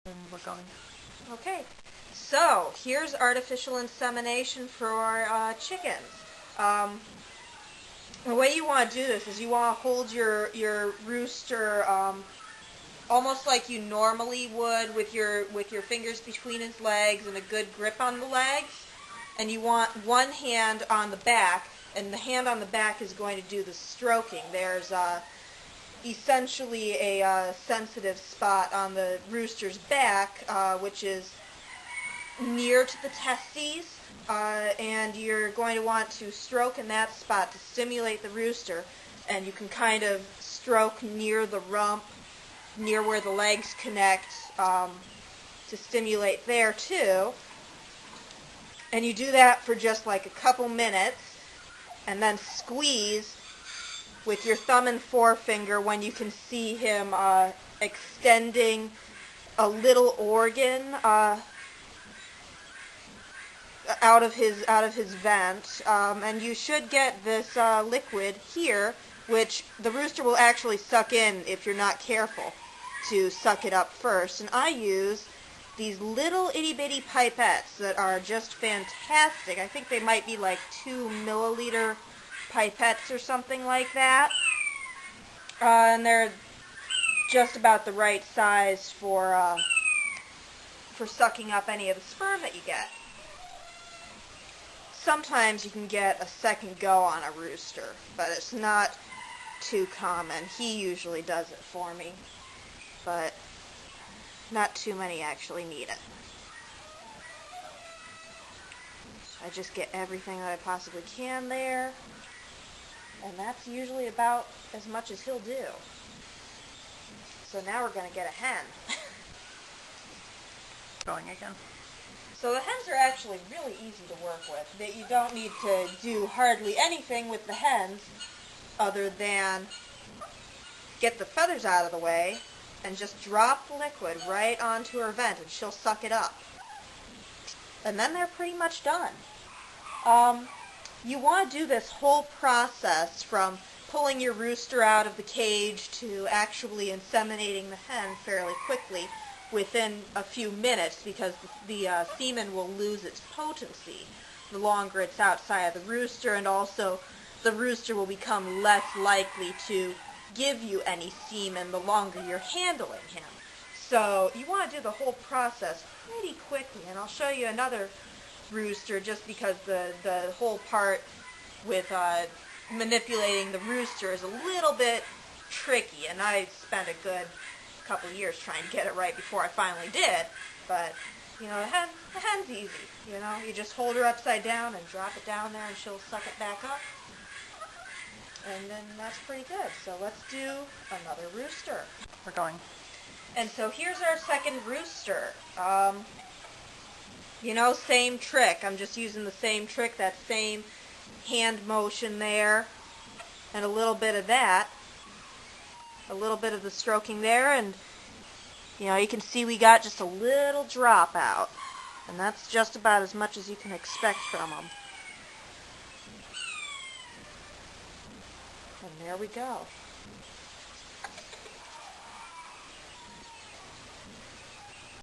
And we're going. Okay, so here's artificial insemination for chickens. The way you want to do this is you want to hold your rooster almost like you normally would with your fingers between his legs and a good grip on the legs, and you want one hand on the back, and the hand on the back is going to do the stroking. There's essentially a sensitive spot on the rooster's back, which is near to the testes, and you're going to want to stroke in that spot to stimulate the rooster, and you can kind of stroke near the rump, near where the legs connect, to stimulate there too. And you do that for just like a couple minutes, and then squeeze with your thumb and forefinger when you can see him extending a little organ out of his vent, and you should get this liquid here, which the rooster will actually suck in if you're not careful to suck it up first. And I use these little itty-bitty pipettes that are just fantastic. I think they might be like 2 milliliter pipettes or something like that. And they're just about the right size for sucking up any of the sperm that you get. Sometimes you can get a second go on a rooster, but it's not too common. He usually does it for me, but not too many actually need it. I just get everything that I possibly can there, and that's usually about as much as he'll do. So now we're going to get a hen. Going again. So the hens are actually really easy to work with. That you don't need to do hardly anything with the hens other than get the feathers out of the way and just drop the liquid right onto her vent and she'll suck it up. And then they're pretty much done. You want to do this whole process from pulling your rooster out of the cage to actually inseminating the hen fairly quickly, within a few minutes, because the semen will lose its potency the longer it's outside of the rooster, and also the rooster will become less likely to give you any semen the longer you're handling him. So you want to do the whole process pretty quickly, and I'll show you another rooster just because the whole part with manipulating the rooster is a little bit tricky, and I spent a good couple years trying to get it right before I finally did. But you know, the hen's easy. You know, you just hold her upside down and drop it down there, and she'll suck it back up, and then that's pretty good. So let's do another rooster. We're going. And so here's our second rooster. You know, same trick. I'm just using the same trick, that same hand motion there, and a little bit of that. A little bit of the stroking there, and you know, you can see we got just a little drop out, and that's just about as much as you can expect from them. And there we go.